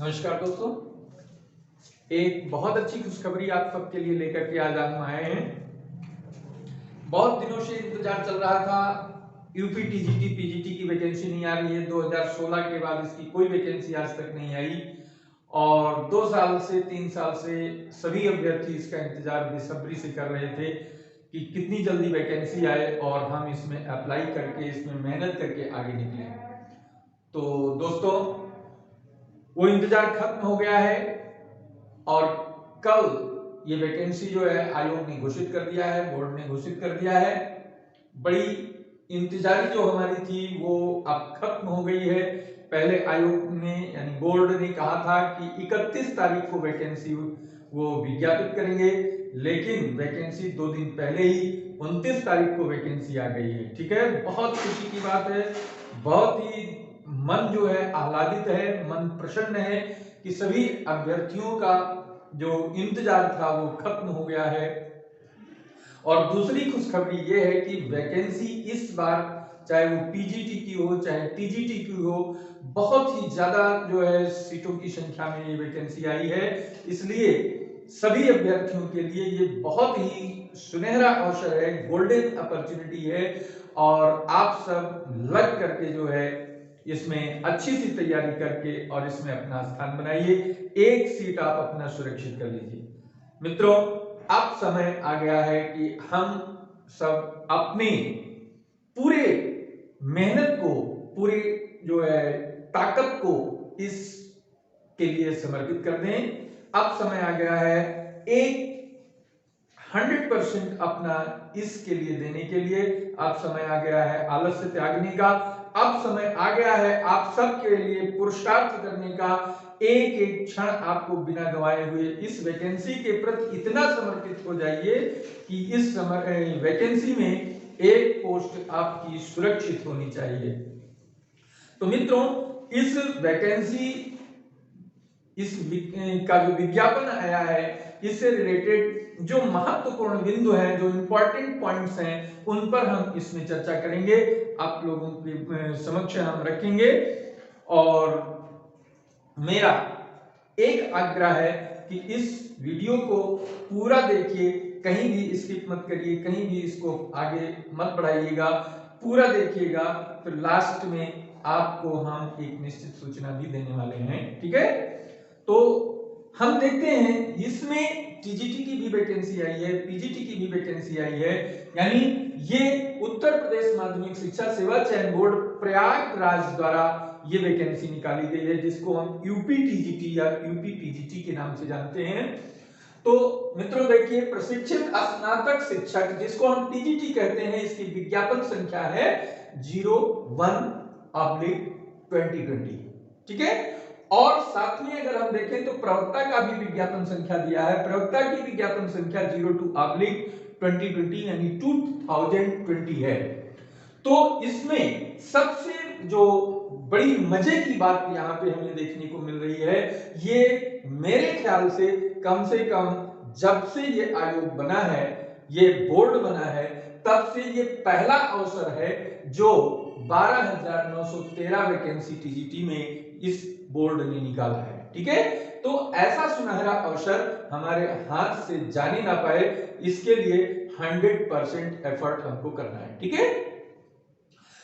नमस्कार दोस्तों, एक बहुत अच्छी खुशखबरी आप सबके लिए लेकर के आज हम आए हैं। बहुत दिनों से इंतजार चल रहा था। यूपी टीजीटी पीजीटी की वैकेंसी नहीं आ रही है। 2016 के बाद इसकी कोई वैकेंसी आज तक नहीं आई और 2 साल से 3 साल से सभी अभ्यर्थी इसका इंतजार बेसब्री से कर रहे थे कि कितनी जल्दी वैकेंसी आए और हम इसमें अप्लाई करके इसमें मेहनत करके आगे निकले। तो दोस्तों, वो इंतजार खत्म हो गया है और कल ये वैकेंसी जो है आयोग ने घोषित कर दिया है, बोर्ड ने घोषित कर दिया है। बड़ी इंतजारी जो हमारी थी वो अब खत्म हो गई है। पहले आयोग ने यानी बोर्ड ने कहा था कि 31 तारीख को वैकेंसी वो विज्ञापित करेंगे, लेकिन वैकेंसी 2 दिन पहले ही 29 तारीख को वैकेंसी आ गई है। ठीक है, बहुत खुशी की बात है, बहुत ही मन जो है आह्लादित है, मन प्रसन्न है कि सभी अभ्यर्थियों का जो इंतजार था वो खत्म हो गया है। और दूसरी खुशखबरी ये है कि वैकेंसी इस बार चाहे वो पीजीटी की हो चाहे टीजीटी की हो, बहुत ही ज्यादा जो है सीटों की संख्या में ये वैकेंसी आई है। इसलिए सभी अभ्यर्थियों के लिए ये बहुत ही सुनहरा अवसर है, गोल्डन अपॉर्चुनिटी है और आप सब लग करके जो है इसमें अच्छी सी तैयारी करके और इसमें अपना स्थान बनाइए। एक सीट आप अपना सुरक्षित कर लीजिए। मित्रों, अब समय आ गया है कि हम सब अपनी पूरे मेहनत को, पूरी जो है ताकत को इस के लिए समर्पित कर दें। अब समय आ गया है एक 100% अपना इसके लिए देने के लिए। अब समय आ गया है आलस्य त्यागने का। अब समय आ गया है आप सबके लिए पुरुषार्थ करने का। एक एक क्षण आपको बिना गंवाए हुए इस वैकेंसी के प्रति इतना समर्पित हो जाइए कि इस वैकेंसी में एक पोस्ट आपकी सुरक्षित होनी चाहिए। तो मित्रों, इस वैकेंसी का जो विज्ञापन आया है, इससे रिलेटेड जो महत्वपूर्ण बिंदु हैं, जो इंपॉर्टेंट पॉइंट्स हैं, उन पर हम इसमें चर्चा करेंगे, आप लोगों के समक्ष हम रखेंगे। और मेरा एक आग्रह है कि इस वीडियो को पूरा देखिए, कहीं भी स्किप मत करिए, कहीं भी इसको आगे मत बढ़ाइएगा, पूरा देखिएगा। फिर लास्ट में आपको हम एक निश्चित सूचना भी देने वाले हैं। ठीक है, तो हम देखते हैं इसमें टीजीटी की भी वैकेंसी आई है, पीजीटी की भी वैकेंसी आई है। यानी ये उत्तर प्रदेश माध्यमिक शिक्षा सेवा चयन बोर्ड प्रयागराज द्वारा ये वैकेंसी निकाली गई है, जिसको हम यूपी टीजीटी या यूपी पीजीटी के नाम से जानते हैं। तो मित्रों देखिए, प्रशिक्षित स्नातक शिक्षक जिसको हम टीजीटी कहते हैं, इसकी विज्ञापन संख्या है 01/2020। ठीक है, और साथ में अगर हम देखें तो प्रवक्ता का भी विज्ञापन संख्या दिया है। प्रवक्ता की विज्ञापन संख्या 02/2020 यानी 2020 है। तो इसमें सबसे जो बड़ी मजे की बात यहाँ पे हमें देखने को मिल रही है, ये मेरे ख्याल से कम जब से ये आयोग बना है, ये बोर्ड बना है, तब से ये पहला अवसर है जो 12,913 वैकेंसी टीजीटी में इस बोर्ड ने निकाला है। ठीक है, तो ऐसा सुनहरा अवसर हमारे हाथ से जाने ना पाए, इसके लिए 100% एफर्ट हमको करना है। ठीक है,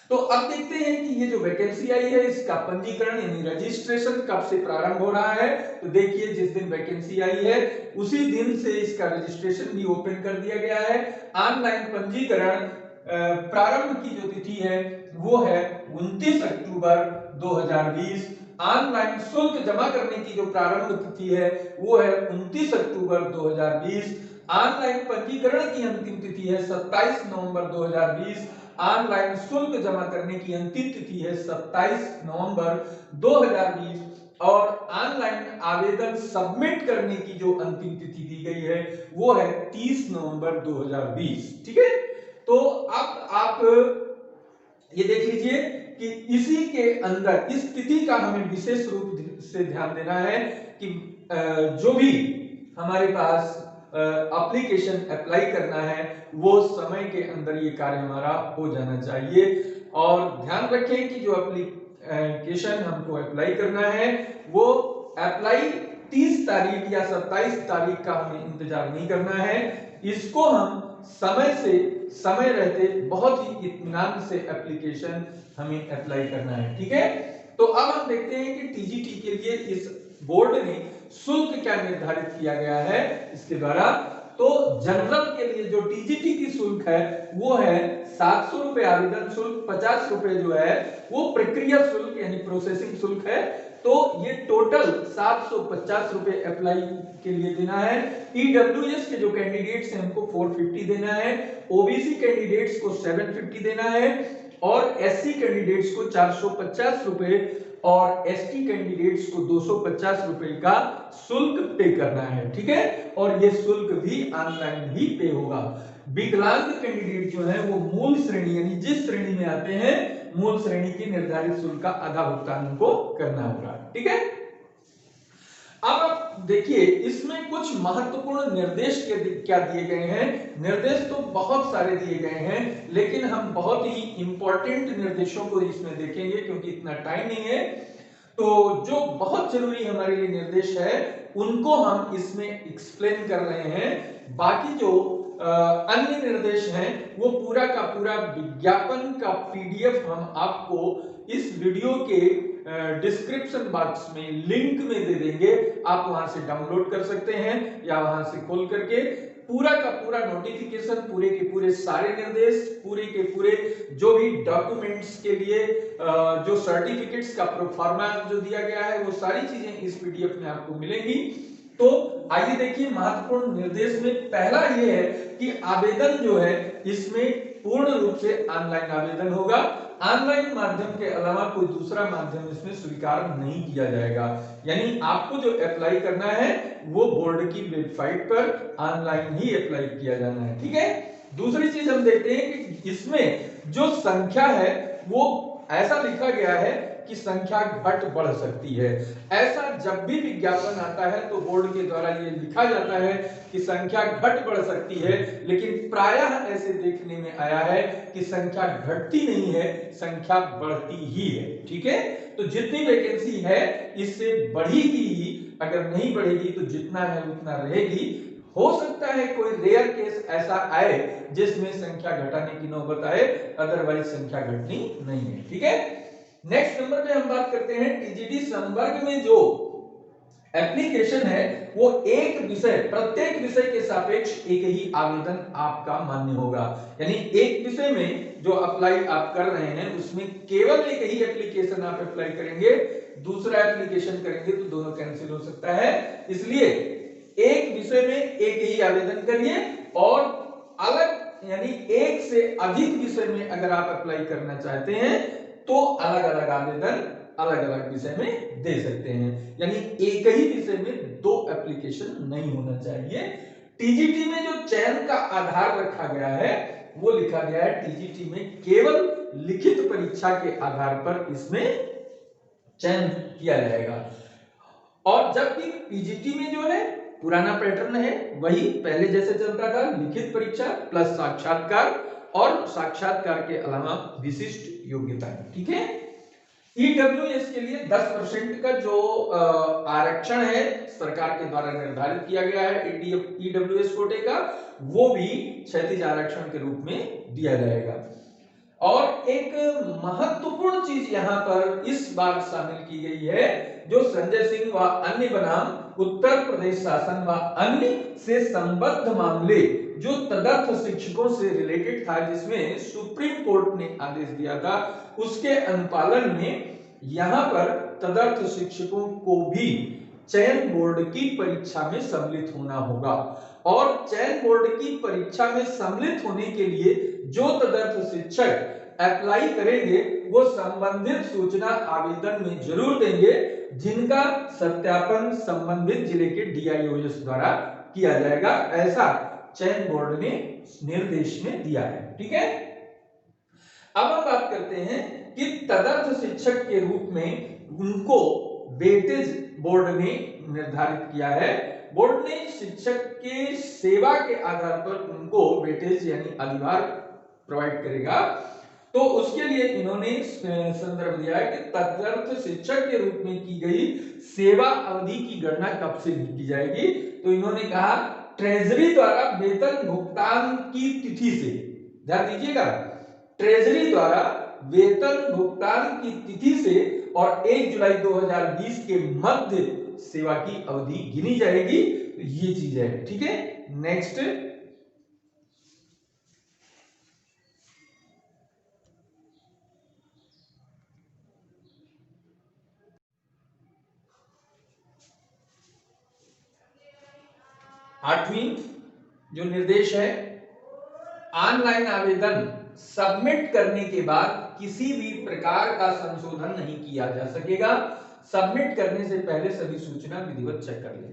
तो अब देखते हैं कि ये जो वैकेंसी आई है, इसका पंजीकरण यानी रजिस्ट्रेशन कब से प्रारंभ हो रहा है। तो देखिए, जिस दिन वैकेंसी आई है उसी दिन से इसका रजिस्ट्रेशन भी ओपन कर दिया गया है। ऑनलाइन पंजीकरण प्रारंभ की जो तिथि है वो है 29 अक्टूबर 2020। ऑनलाइन शुल्क जमा करने की जो प्रारंभ तिथि है वो है 29 अक्टूबर 2020। ऑनलाइन पंजीकरण की अंतिम तिथि है 27 नवंबर 2020। ऑनलाइन शुल्क जमा करने की अंतिम तिथि है 27 नवंबर 2020 और ऑनलाइन आवेदन सबमिट करने की जो अंतिम तिथि दी गई है वो है 30 नवंबर 2020। ठीक है, तो अब आप ये देख लीजिए कि इसी के अंदर इस तिथि का हमें विशेष रूप से ध्यान देना है कि जो भी हमारे पास एप्लीकेशन अप्लाई करना है वो समय के अंदर ये कार्य हमारा हो जाना चाहिए। और ध्यान रखें कि जो एप्लीकेशन हमको अप्लाई करना है वो अप्लाई 30 तारीख या 27 तारीख का हमें इंतजार नहीं करना है, इसको हम समय से समय रहते बहुत ही इत्मीनान से एप्लीकेशन हमें अप्लाई करना है। ठीक है, तो अब हम देखते हैं कि टीजीटी के लिए इस बोर्ड ने शुल्क क्या निर्धारित किया गया है इसके द्वारा। तो जनरल के लिए जो टीजीटी की शुल्क है वो है 700 रुपए आवेदन शुल्क, 50 रुपए जो है वो प्रक्रिया शुल्क यानी प्रोसेसिंग शुल्क है। तो ये टोटल 750 रुपए अप्लाई के लिए देना है। ईडब्ल्यूएस के जो कैंडिडेट्स हैं उनको 450 देना है, ओबीसी कैंडिडेट्स को 750 देना है और एससी कैंडिडेट्स को 450 रुपए और एसटी कैंडिडेट्स को 250 रुपए का शुल्क पे करना है। ठीक है, और ये शुल्क भी ऑनलाइन ही पे होगा। विकलांग कैंडिडेट जो है वो मूल श्रेणी यानी जिस श्रेणी में आते हैं मूल श्रेणी की निर्धारित शुल्क का आधा भुगतान उनको करना होगा। ठीक है, अब आप देखिए इसमें कुछ महत्वपूर्ण निर्देश क्या दिए गए हैं। निर्देश तो बहुत सारे दिए गए हैं, लेकिन हम बहुत ही इंपॉर्टेंट निर्देशों को इसमें देखेंगे क्योंकि इतना टाइम नहीं है। तो जो बहुत जरूरी हमारे लिए निर्देश है उनको हम इसमें एक्सप्लेन कर रहे हैं। बाकी जो अन्य निर्देश हैं वो पूरा का पूरा विज्ञापन का पीडीएफ हम आपको इस वीडियो के डिस्क्रिप्शन बॉक्स में लिंक में दे देंगे, आप वहां से डाउनलोड कर सकते हैं या वहां से खोल करके पूरा का पूरा नोटिफिकेशन, पूरे के पूरे सारे निर्देश, पूरे के पूरे जो भी डॉक्यूमेंट्स के लिए जो सर्टिफिकेट्स का प्रोफार्मा जो दिया गया है वो सारी चीजें इस पीडीएफ में आपको मिलेंगी। तो आइए देखिए महत्वपूर्ण निर्देश में पहला ये है कि आवेदन जो है इसमें पूर्ण रूप से ऑनलाइन आवेदन होगा। ऑनलाइन माध्यम के अलावा कोई दूसरा माध्यम इसमें स्वीकार नहीं किया जाएगा, यानी आपको जो अप्लाई करना है वो बोर्ड की वेबसाइट पर ऑनलाइन ही अप्लाई किया जाना है। ठीक है, दूसरी चीज हम देखते हैं कि इसमें जो संख्या है वो ऐसा लिखा गया है कि संख्या घट बढ़ सकती है। ऐसा जब भी विज्ञापन आता है तो बोर्ड के द्वारा ये लिखा जाता है कि संख्या घट बढ़ सकती है, लेकिन प्रायः ऐसे देखने में आया है कि संख्या घटती नहीं है, संख्या बढ़ती ही है। ठीक है, तो जितनी वैकेंसी है इससे बढ़ेगी ही, अगर नहीं बढ़ेगी तो जितना है उतना रहेगी। हो सकता है कोई रेयर केस ऐसा आए जिसमें संख्या घटाने की नौबत आए, अदरवाइज संख्या घटनी नहीं है। ठीक है, नेक्स्ट नंबर पे हम बात करते हैं टीजीटी संवर्ग में जो एप्लीकेशन है वो एक विषय, प्रत्येक विषय के सापेक्ष एक ही आवेदन आपका मान्य होगा। यानी एक विषय में जो अप्लाई आप कर रहे हैं उसमें केवल एक ही एप्लीकेशन आप अप्लाई करेंगे, दूसरा एप्लीकेशन करेंगे तो दोनों कैंसिल हो सकता है। इसलिए एक विषय में एक ही आवेदन करिए और अलग यानी एक से अधिक विषय में अगर आप अप्लाई करना चाहते हैं तो अलग अलग आवेदन अलग अलग विषय में दे सकते हैं, यानी एक ही विषय में दो एप्लीकेशन नहीं होना चाहिए। टीजीटी में जो चयन का आधार रखा गया है वो लिखा गया है टीजीटी में केवल लिखित परीक्षा के आधार पर इसमें चयन किया जाएगा। और जबकि पीजीटी में जो है पुराना पैटर्न है वही पहले जैसे चलता था, लिखित परीक्षा प्लस साक्षात्कार और साक्षात्कार के अलावा विशिष्ट योग्यता। ठीक है, ईडब्ल्यूएस के लिए 10% का जो आरक्षण है सरकार के द्वारा निर्धारित किया गया है ईडब्ल्यूएस कोटे का, वो भी क्षैतिज आरक्षण के रूप में दिया जाएगा। और एक महत्वपूर्ण चीज यहाँ पर इस बार शामिल की गई है, जो संजय सिंह व अन्य बनाम उत्तर प्रदेश शासन व अन्य से संबद्ध मामले जो तदर्थ शिक्षकों से रिलेटेड था, जिसमें सुप्रीम कोर्ट ने आदेश दिया था, उसके अनुपालन में यहाँ पर तदर्थ शिक्षकों को भी चयन बोर्ड की परीक्षा में सम्मिलित होना होगा। और चयन बोर्ड की परीक्षा में सम्मिलित होने के लिए जो तदर्थ शिक्षक अप्लाई करेंगे वो संबंधित सूचना आवेदन में जरूर देंगे, जिनका सत्यापन संबंधित जिले के डीआईओएस द्वारा किया जाएगा, ऐसा चयन बोर्ड ने निर्देश में दिया है। ठीक है, अब हम बात करते हैं कि तदर्थ शिक्षक के रूप में उनको वेटेज बोर्ड ने निर्धारित किया है। बोर्ड ने शिक्षक के सेवा के आधार पर उनको वेटेज यानी अधिभार प्रोवाइड करेगा। तो उसके लिए इन्होंने संदर्भ दिया है कि तदर्थ शिक्षक के रूप में की गई सेवा अवधि की गणना कब से की जाएगी। तो इन्होंने कहा ट्रेजरी द्वारा वेतन भुगतान की तिथि से, ध्यान दीजिएगा, ट्रेजरी द्वारा वेतन भुगतान की तिथि से और 1 जुलाई 2020 के मध्य सेवा की अवधि गिनी जाएगी। तो ये चीज है, ठीक है। नेक्स्ट, आठवीं जो निर्देश है, ऑनलाइन आवेदन सबमिट करने के बाद किसी भी प्रकार का संशोधन नहीं किया जा सकेगा। सबमिट करने से पहले सभी सूचना विधिवत चेक कर ले।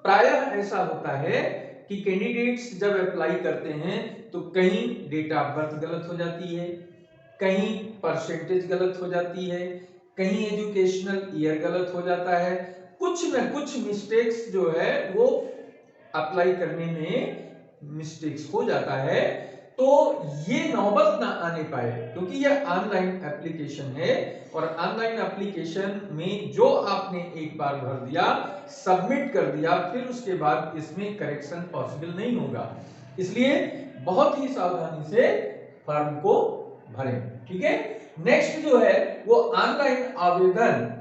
प्रायः ऐसा होता है कि कैंडिडेट्स जब अप्लाई करते हैं तो कहीं डेट ऑफ बर्थ गलत हो जाती है, कहीं परसेंटेज गलत हो जाती है, कहीं एजुकेशनल ईयर गलत हो जाता है, कुछ न कुछ मिस्टेक्स जो है वो अप्लाई करने में मिस्टेक्स हो जाता है। तो ये नौबत ना आने पाए, क्योंकि यह ऑनलाइन एप्लीकेशन है और ऑनलाइन एप्लीकेशन में जो आपने एक बार भर दिया, सबमिट कर दिया, फिर उसके बाद इसमें करेक्शन पॉसिबल नहीं होगा। इसलिए बहुत ही सावधानी से फॉर्म को भरें, ठीक है। नेक्स्ट जो है वो ऑनलाइन आवेदन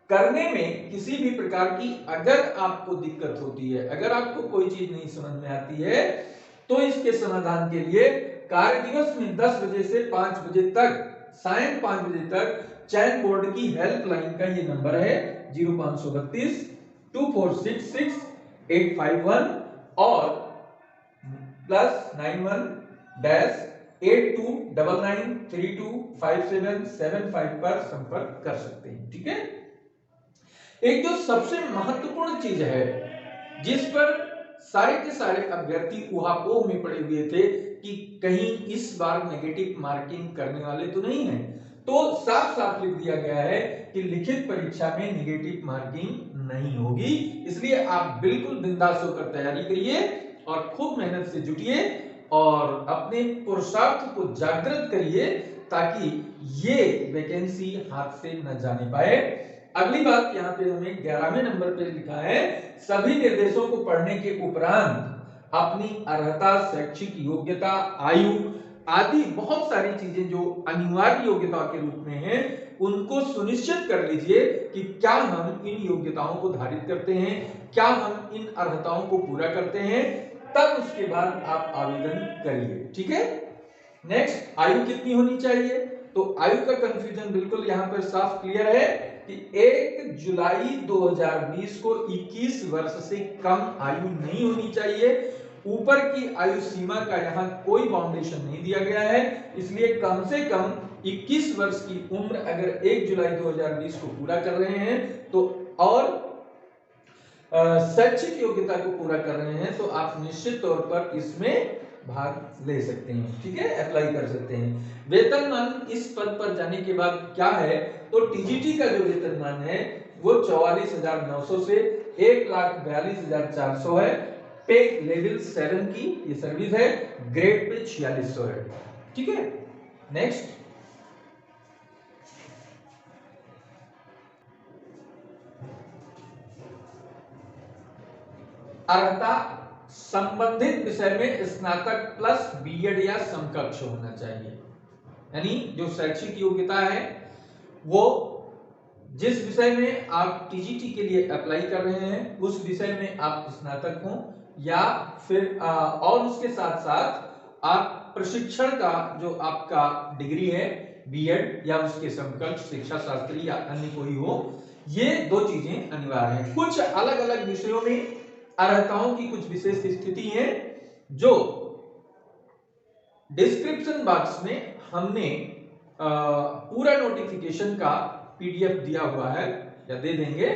करने में किसी भी प्रकार की अगर आपको दिक्कत होती है, अगर आपको कोई चीज नहीं समझ में आती है, तो इसके समाधान के लिए कार्य दिवस में 10 बजे से 5 बजे तक, सायं 5 बजे तक चयन बोर्ड की हेल्पलाइन का ये नंबर है 0532 2466 851 और +91 8299325775 पर संपर्क कर सकते हैं, ठीक है। एक जो सबसे महत्वपूर्ण चीज है जिस पर सारे के सारे अभ्यर्थी ऊहापोह में पड़े हुए थे कि कहीं इस बार नेगेटिव मार्किंग करने वाले तो नहीं है, तो साफ साफ लिख दिया गया है कि लिखित परीक्षा में नेगेटिव मार्किंग नहीं होगी। इसलिए आप बिल्कुल बिंदास होकर तैयारी करिए और खूब मेहनत से जुटिए और अपने पुरुषार्थ को जागृत करिए ताकि ये वैकेंसी हाथ से न जाने पाए। अगली बात यहाँ पे हमें 11वें नंबर पे लिखा है, सभी निर्देशों को पढ़ने के उपरांत अपनी अर्हता, शैक्षिक योग्यता, आयु आदि बहुत सारी चीजें जो अनिवार्य योग्यता के रूप में हैं, उनको सुनिश्चित कर लीजिए कि क्या हम इन योग्यताओं को धारित करते हैं, क्या हम इन अर्हताओं को पूरा करते हैं, तब उसके बाद आप आवेदन करिए, ठीक है। नेक्स्ट, आयु कितनी होनी चाहिए? तो आयु का कंफ्यूजन बिल्कुल यहाँ पर साफ क्लियर है कि 1 जुलाई 2020 को 21 वर्ष से कम आयु नहीं होनी चाहिए। ऊपर की आयु सीमा का यहाँ कोई बाउंडेशन नहीं दिया गया है, इसलिए कम से कम 21 वर्ष की उम्र अगर 1 जुलाई 2020 को पूरा कर रहे हैं तो और शैक्षिक योग्यता को पूरा कर रहे हैं तो आप निश्चित तौर पर इसमें भाग ले सकते हैं, ठीक है, अप्लाई कर सकते हैं। वेतनमान इस पद पर जाने के बाद क्या है, तो टीजीटी का जो वेतनमान है वो 44,900 से 1,42,400 है। पे लेवल 7 की ये सर्विस है, ग्रेड पे 4600 है, ठीक है। नेक्स्ट, अर्हता संबंधित विषय में स्नातक प्लस बीएड या समकक्ष होना चाहिए। यानी जो शैक्षिक योग्यता है वो जिस विषय में आप टीजीटी के लिए अप्लाई कर रहे हैं उस विषय में आप स्नातक हो या फिर और उसके साथ साथ आप प्रशिक्षण का जो आपका डिग्री है बीएड या उसके समकक्ष शिक्षा शास्त्री या अन्य कोई हो, ये दो चीजें अनिवार्य हैं। कुछ अलग अलग विषयों में अर्हताओं की कुछ विशेष स्थिति है जो डिस्क्रिप्शन बॉक्स में हमने पूरा नोटिफिकेशन का पीडीएफ दिया हुआ है या दे देंगे,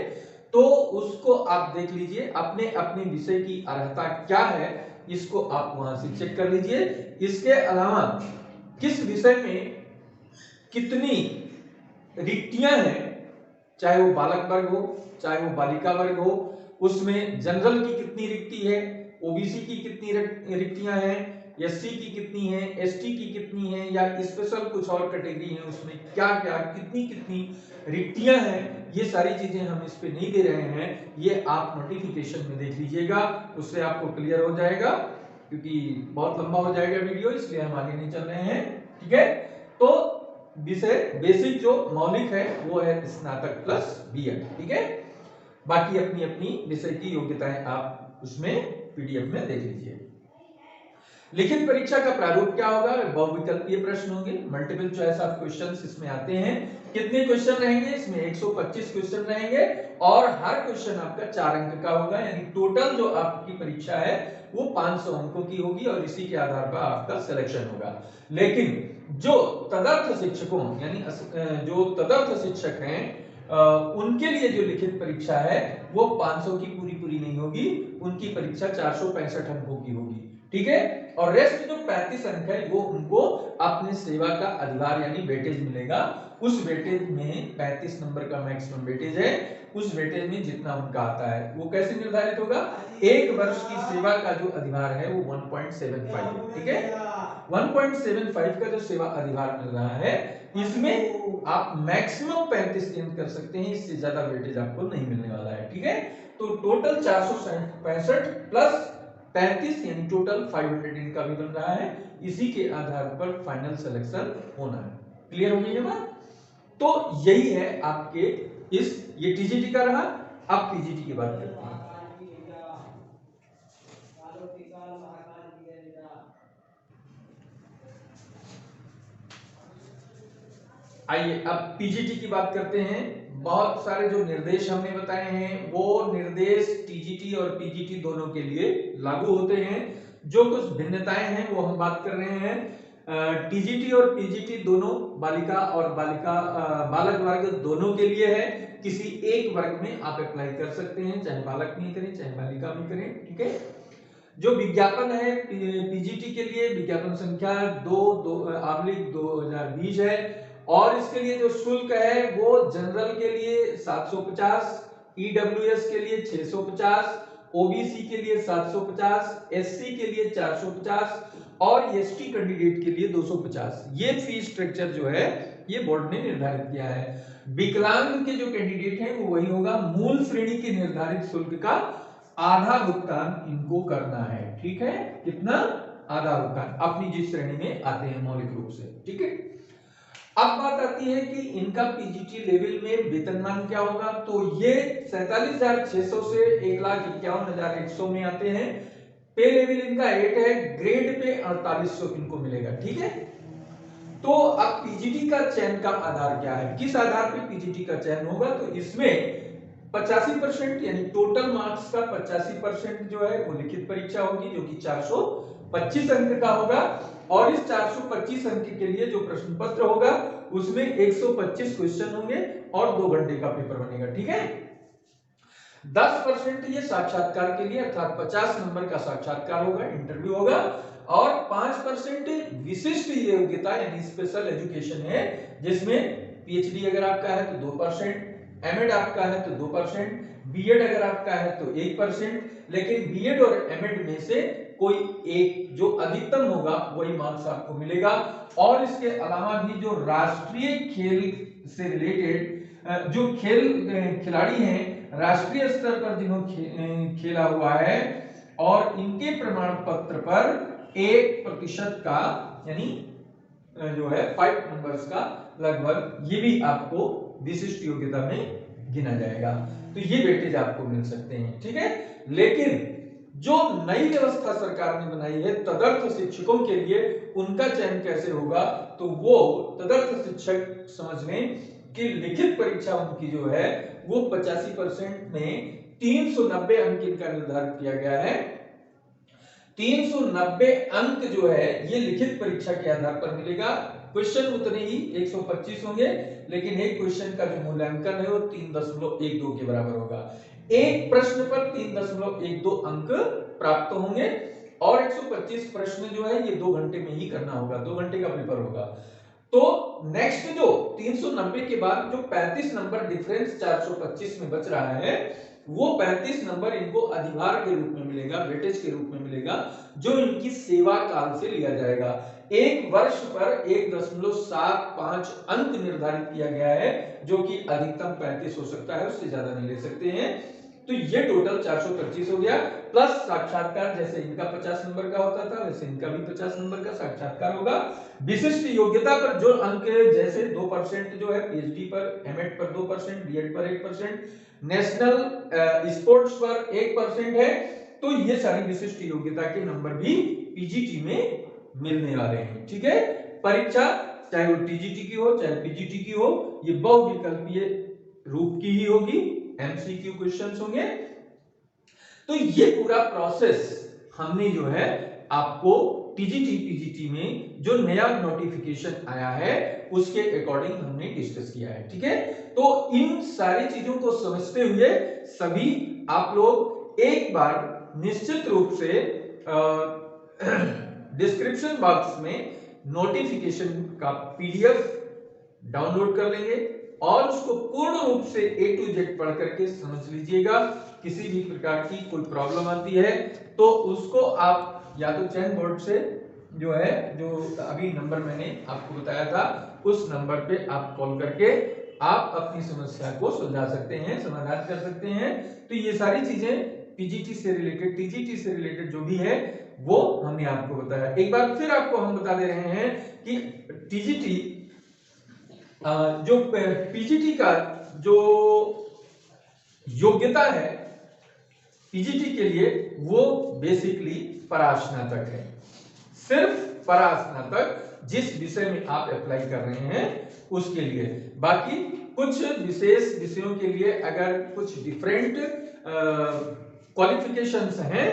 तो उसको आप देख लीजिए। अपने अपने विषय की अर्हता क्या है इसको आप वहां से चेक कर लीजिए। इसके अलावा किस विषय में कितनी रिक्तियां हैं, चाहे वो बालक वर्ग हो चाहे वो बालिका वर्ग हो, उसमें जनरल की कितनी रिक्ति है, ओबीसी की कितनी रिक्तियां हैं, एससी की कितनी है, एसटी की कितनी है, या स्पेशल कुछ और कैटेगरी है उसमें क्या क्या कितनी कितनी रिक्तियां हैं, ये सारी चीजें हम इस पे नहीं दे रहे हैं, ये आप नोटिफिकेशन में देख लीजिएगा, उससे आपको क्लियर हो जाएगा, क्योंकि बहुत लंबा हो जाएगा वीडियो, इसलिए हम आगे नहीं चल रहे हैं। ठीक है, तो विषय बेसिक जो मौलिक है वो है स्नातक प्लस बीएड। ठीक है, बाकी अपनी अपनी विषय की योग्यताएं आप उसमें पीडीएफ में देख लीजिए। लिखित परीक्षा का प्रारूप क्या होगा? बहुविकल्पीय प्रश्न होंगे, मल्टीपल चॉइस ऑफ क्वेश्चंस इसमें आते हैं। कितने क्वेश्चन रहेंगे इसमें? 125 क्वेश्चन रहेंगे और हर क्वेश्चन आपका 4 अंक का होगा, यानी टोटल जो आपकी परीक्षा है वो 500 अंकों की होगी और इसी के आधार पर आपका सिलेक्शन होगा। लेकिन जो तदर्थ शिक्षकों यानी जो तदर्थ शिक्षक हैं उनके लिए जो लिखित परीक्षा है वो 500 की पूरी नहीं होगी, उनकी परीक्षा 465 अंकों की होगी। ठीक है, और रेस्ट जो 35 अंक है वो उनको अपने सेवा का अधिभार यानी वेटेज मिलेगा। उस वेटेज में 35 नंबर का मैक्सिमम वेटेज है, उस वेटेज में जितना उनका आता है वो कैसे निर्धारित होगा? एक वर्ष की सेवा का जो अधिभार है वो 1.75 है। ठीक है, 1.75 का जो सेवा अधिभार मिल रहा है इसमें आप मैक्सिमम 35 गेन कर सकते हैं, इससे ज्यादा वेटेज आपको नहीं मिलने वाला है। ठीक है, तो टोटल 465 प्लस 35 यानी टोटल 500 इनका भी बन रहा है, इसी के आधार पर फाइनल सिलेक्शन होना है। क्लियर हो गई ये बात? तो यही है आपके ये टीजीटी का रहा। अब पीजीटी की बात करते हैं। आइए अब पीजीटी की बात करते हैं। बहुत सारे जो निर्देश हमने बताए हैं वो निर्देश टीजीटी और पीजीटी दोनों के लिए लागू होते हैं। जो कुछ भिन्नताएं हैं वो हम बात कर रहे हैं। टीजीटी और पीजीटी दोनों बालिका और बालक वर्ग दोनों के लिए है। किसी एक वर्ग में आप अप्लाई कर सकते हैं, चाहे बालक में करें चाहे बालिका में करें। ठीक है, जो विज्ञापन है पीजीटी के लिए विज्ञापन संख्या 2/2020 है और इसके लिए जो शुल्क है वो जनरल के लिए 750, ईडब्ल्यूएस के लिए 650, ओबीसी के लिए 750, एससी के लिए 450 और एसटी कैंडिडेट के लिए 250। ये फीस स्ट्रक्चर जो है ये बोर्ड ने निर्धारित किया है। विकलांग के जो कैंडिडेट हैं वो वही होगा, मूल श्रेणी के निर्धारित शुल्क का आधा भुगतान इनको करना है। ठीक है, कितना? आधा भुगतान अपनी जिस श्रेणी में आते हैं मौलिक रूप से। ठीक है, अब बात आती है कि इनका पीजीटी लेवल में वेतनमान क्या होगा। तो ये 47,600 से 1,51,100 में आते हैं। पे लेवल इनका 8 है, ग्रेड पे 4800 इनको मिलेगा। ठीक है, तो अब पीजीटी का चयन का आधार क्या है, किस आधार पे पीजीटी का चयन होगा? तो इसमें 85% यानी टोटल मार्क्स का 85% जो है वो लिखित परीक्षा होगी जो कि 425 अंक का होगा और इस 425 अंक के लिए जो प्रश्न पत्र होगा उसमें 125 क्वेश्चन होंगे और 2 घंटे का पेपर बनेगा। ठीक है, 10% ये साक्षात्कार के लिए अर्थात 50 नंबर का साक्षात्कार होगा, इंटरव्यू होगा और 5% विशिष्ट योग्यता यानी स्पेशल एजुकेशन है, जिसमें पीएचडी अगर आपका है तो 2%, एमएड आपका है तो 2%, बीएड अगर आपका है तो 1%, लेकिन बीएड और एमएड में से कोई एक जो अधिकतम होगा वही मार्क्स आपको मिलेगा। और इसके अलावा भी जो राष्ट्रीय खेल से रिलेटेड जो खिलाड़ी हैं राष्ट्रीय स्तर पर जिन्होंने खेला हुआ है और इनके प्रमाण पत्र पर 1% का यानी जो है 5 नंबर्स का लगभग ये भी आपको विशिष्ट योग्यता में गिना जाएगा। तो ये वेटेज आपको मिल सकते हैं। ठीक है, लेकिन जो नई व्यवस्था सरकार ने बनाई है तदर्थ शिक्षकों के लिए उनका चयन कैसे होगा, तो वो तदर्थ शिक्षक समझ लें कि लिखित परीक्षा उनकी जो है वो 85% में 390 अंक इनका निर्धारित किया गया है। 390 अंक जो है ये लिखित परीक्षा के आधार पर मिलेगा। क्वेश्चन उतने ही 125 होंगे, लेकिन एक क्वेश्चन का जो मूल्यांकन है वो 3.12 के बराबर होगा। एक प्रश्न पर 3.12 अंक प्राप्त होंगे और 125 प्रश्न जो है ये 2 घंटे में ही करना होगा, 2 घंटे का पेपर होगा। तो नेक्स्ट जो 390 के बाद जो 35 नंबर डिफरेंस 425 में बच रहा है, वो 35 नंबर इनको अधिभार के रूप में मिलेगा, वेटेज के रूप में मिलेगा, जो इनकी सेवा काल से लिया जाएगा। एक वर्ष पर 1.75 अंक निर्धारित किया गया है, जो कि अधिकतम 35 हो सकता है, उससे ज्यादा नहीं ले सकते हैं। तो ये टोटल 425 हो गया, प्लस साक्षात्कार, जैसे इनका 50 नंबर का होता था वैसे इनका भी 50 नंबर का साक्षात्कार होगा। विशिष्ट योग्यता पर जो अंक, जैसे 2% जो है पीएचडी पर, एमएड पर 2%, बीएड पर 1%, नेशनल स्पोर्ट्स पर 1% है। तो ये सारी विशिष्ट योग्यता के नंबर भी पीजीटी में मिलने वाले हैं। ठीक है, परीक्षा चाहे वो टीजीटी की हो चाहे पीजीटी की हो, ये बहुविकल्पीय रूप की ही होगी, एमसीक्यू क्वेश्चंस होंगे। तो ये पूरा प्रोसेस हमने जो है आपको टीजीटी पीजीटी में जो नया नोटिफिकेशन आया है उसके अकॉर्डिंग हमने डिस्कस किया है। ठीक है, तो इन सारी चीजों को समझते हुए सभी आप लोग एक बार निश्चित रूप से डिस्क्रिप्शन बॉक्स में नोटिफिकेशन का पीडीएफ डाउनलोड कर लेंगे और उसको पूर्ण रूप से ए टू जेड पढ़ करके समझ लीजिएगा। किसी भी प्रकार की कोई प्रॉब्लम आती है तो उसको आप या तो चैन बोर्ड से जो है, जो अभी नंबर मैंने आपको बताया था, उस नंबर पे आप कॉल करके आप अपनी समस्या को सुलझा सकते हैं, समाधान कर सकते हैं। तो ये सारी चीजें पीजीटी से रिलेटेड, टीजीटी से रिलेटेड जो भी है वो हमने आपको बताया। एक बार फिर आपको हम बता दे रहे हैं कि टीजीटी जो पीजीटी का जो योग्यता है पीजीटी के लिए वो बेसिकली परास्नातक है, सिर्फ परास्नातक, जिस विषय में आप अप्लाई कर रहे हैं उसके लिए। बाकी कुछ विशेष विषयों के लिए अगर कुछ डिफरेंट क्वालिफिकेशंस हैं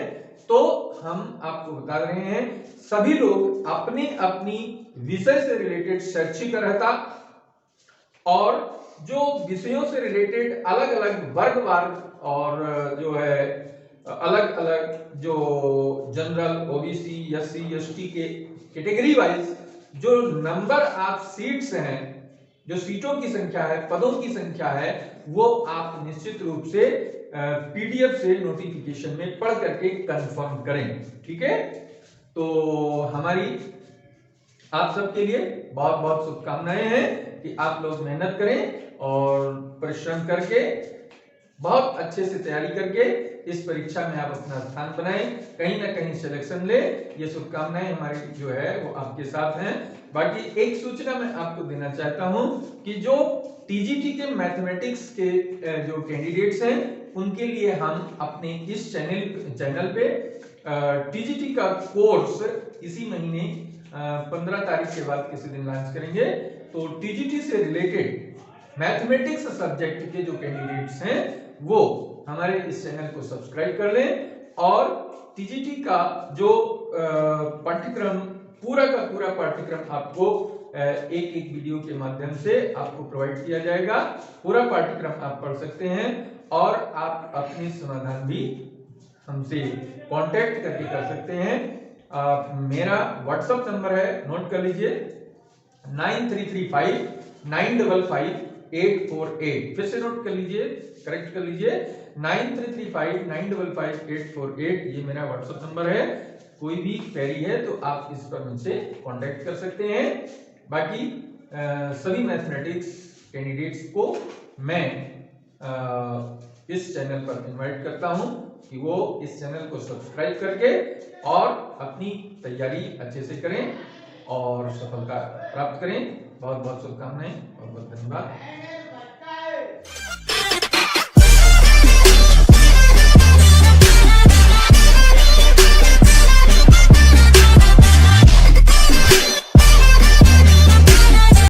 तो हम आपको बता रहे हैं, सभी लोग अपनी अपनी विषय से रिलेटेड शैक्षिक अर्हता और जो विषयों से रिलेटेड अलग अलग वर्गवार और जो है अलग अलग जो जनरल, ओबीसी, एससी, एसटी के कैटेगरी वाइज जो नंबर आप सीट्स हैं, जो सीटों की संख्या है, पदों की संख्या है, वो आप निश्चित रूप से पीडीएफ से नोटिफिकेशन में पढ़ करके कंफर्म करें। ठीक है, तो हमारी आप सबके लिए बहुत बहुत शुभकामनाएं हैं कि आप लोग मेहनत करें और परिश्रम करके बहुत अच्छे से तैयारी करके इस परीक्षा में आप अपना स्थान बनाएं, कहीं ना कहीं सिलेक्शन ले। ये शुभकामनाएं हमारी जो है वो आपके साथ हैं। बाकी एक सूचना मैं आपको देना चाहता हूं कि जो टीजीटी के मैथमेटिक्स के जो कैंडिडेट्स हैं उनके लिए हम अपने इस चैनल पे टीजीटी का कोर्स इसी महीने 15 तारीख के बाद किसी दिन लॉन्च करेंगे। तो टीजीटी से रिलेटेड मैथमेटिक्स सब्जेक्ट के जो कैंडिडेट्स हैं वो हमारे इस चैनल को सब्सक्राइब कर लें और टीजीटी का जो पाठ्यक्रम, पूरा का पूरा पाठ्यक्रम आपको एक एक वीडियो के माध्यम से आपको प्रोवाइड किया जाएगा। पूरा पाठ्यक्रम आप पढ़ सकते हैं और आप अपनी समाधान भी हमसे कांटेक्ट करके कर सकते हैं। मेरा व्हाट्सएप नंबर है, नोट कर लीजिए, 9335 955 848। फिर से नोट कर लीजिए, करेक्ट कर लीजिए, 9335 955 848। ये मेरा व्हाट्सएप नंबर है। कोई भी क्वेरी है तो आप इस पर मुझसे कांटेक्ट कर सकते हैं। बाकी सभी मैथमेटिक्स कैंडिडेट्स को मैं इस चैनल पर इनवाइट करता हूं कि वो इस चैनल को सब्सक्राइब करके और अपनी तैयारी अच्छे से करें और सफलता प्राप्त करें। बहुत बहुत शुभकामनाएं, बहुत बहुत धन्यवाद।